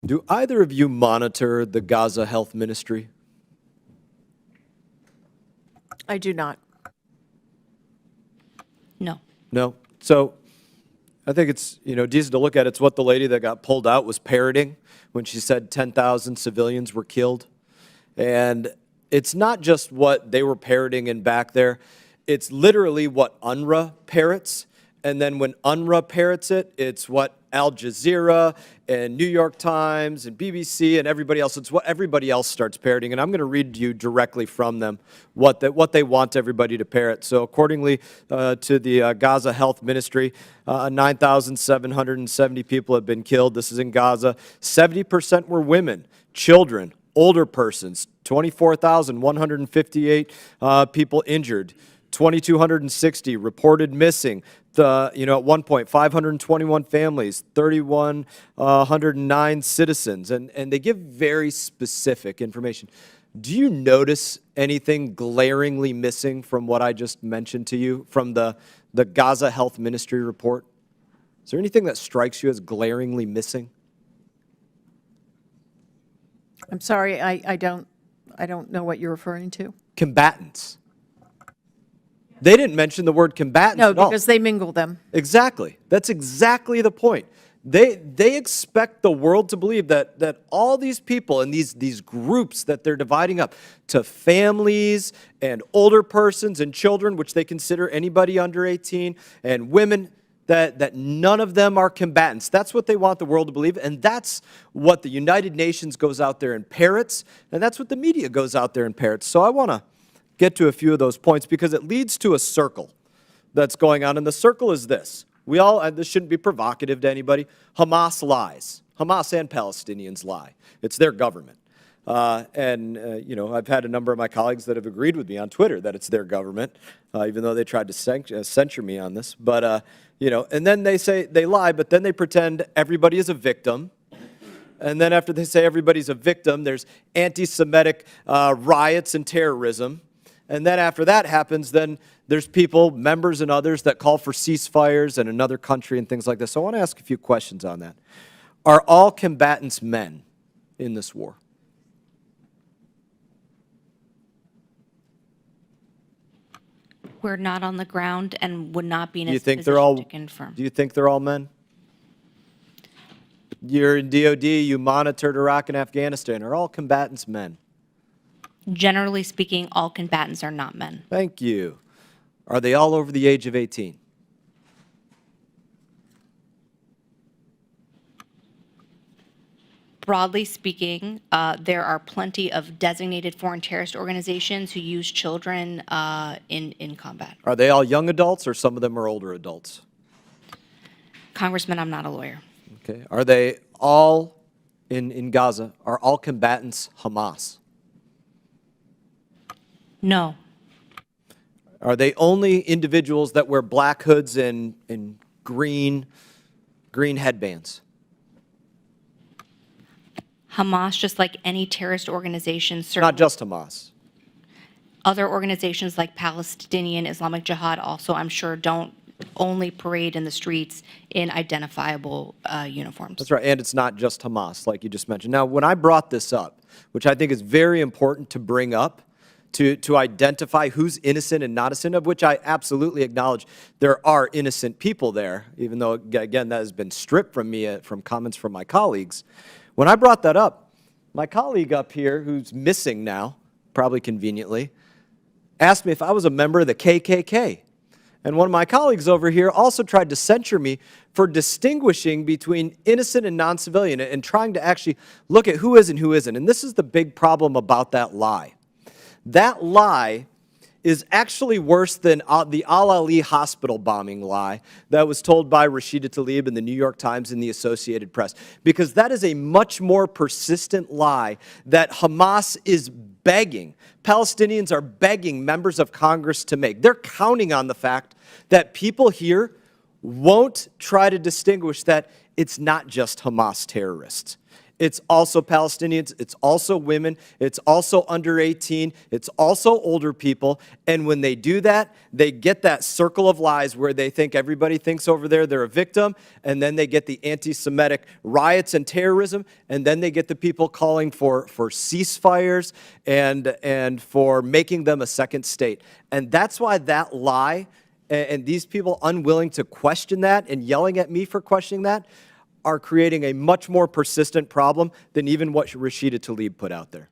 Do either of you monitor the Gaza Health Ministry? I do not. No. No? So I think it's, decent to look at. It's what the lady that got pulled out was parroting when she said 10,000 civilians were killed. And it's not just what they were parroting in back there. It's literally what UNRWA parrots. And then when UNRWA parrots it, it's what Al Jazeera and New York Times and BBC and everybody else, it's what everybody else starts parroting. And I'm going to read you directly from them what they want everybody to parrot. So accordingly to the Gaza Health Ministry, 9,770 people have been killed. This is in Gaza. 70% were women, children, older persons. 24,158 people injured. 2,260 reported missing. At one point, 521 families, 3,109 citizens, and they give very specific information. Do you notice anything glaringly missing from what I just mentioned to you from the Gaza Health Ministry report? Is there anything that strikes you as glaringly missing? I'm sorry, I don't know what you're referring to. Combatants. They didn't mention the word combatants No, at all. because they mingle them. Exactly. That's exactly the point. They expect the world to believe that all these people and these groups that they're dividing up to families and older persons and children, which they consider anybody under 18, and women, that none of them are combatants. That's what they want the world to believe, and that's what the United Nations goes out there and parrots, and that's what the media goes out there and parrots. So I want to get to a few of those points because it leads to a circle that's going on, and the circle is this. This shouldn't be provocative to anybody. Hamas lies. Hamas and Palestinians lie. It's their government. I've had a number of my colleagues that have agreed with me on Twitter that it's their government, even though they tried to censure me on this. But, and then they say they lie, but then they pretend everybody is a victim. And then after they say everybody's a victim, there's anti-Semitic riots and terrorism. And then after that happens, then there's people, members and others, that call for ceasefires in another country and things like this. So I want to ask a few questions on that. Are all combatants men in this war? We're not on the ground and would not be in a position to confirm. Do you think they're all men? You're in DOD, you monitored Iraq and Afghanistan. Are all combatants men? Generally speaking, all combatants are not men. Thank you. Are they all over the age of 18? Broadly speaking, there are plenty of designated foreign terrorist organizations who use children in combat. Are they all young adults or some of them are older adults? Congressman, I'm not a lawyer. Okay. Are they all in Gaza? Are all combatants Hamas? No. Are they only individuals that wear black hoods and green headbands? Hamas, just like any terrorist organization, Not just Hamas. other organizations like Palestinian Islamic Jihad also, I'm sure, don't only parade in the streets in identifiable uniforms. That's right, and it's not just Hamas, like you just mentioned. Now, when I brought this up, which I think is very important to bring up, to identify who's innocent and not innocent, of which I absolutely acknowledge there are innocent people there, even though, again, that has been stripped from me from comments from my colleagues. When I brought that up, my colleague up here, who's missing now, probably conveniently, asked me if I was a member of the KKK. And one of my colleagues over here also tried to censure me for distinguishing between innocent and non-civilian and trying to actually look at who is and who isn't. And this is the big problem about that lie. That lie is actually worse than the Al-Ali hospital bombing lie that was told by Rashida Tlaib in the New York Times and the Associated Press, because that is a much more persistent lie that Hamas is begging, Palestinians are begging members of Congress to make. They're counting on the fact that people here won't try to distinguish that it's not just Hamas terrorists. It's also Palestinians, it's also women, it's also under 18, it's also older people. And when they do that, they get that circle of lies where they think everybody thinks over there they're a victim, and then they get the anti-Semitic riots and terrorism, and then they get the people calling for ceasefires and for making them a second state. And that's why that lie, and these people unwilling to question that and yelling at me for questioning that, are creating a much more persistent problem than even what Rashida Tlaib put out there.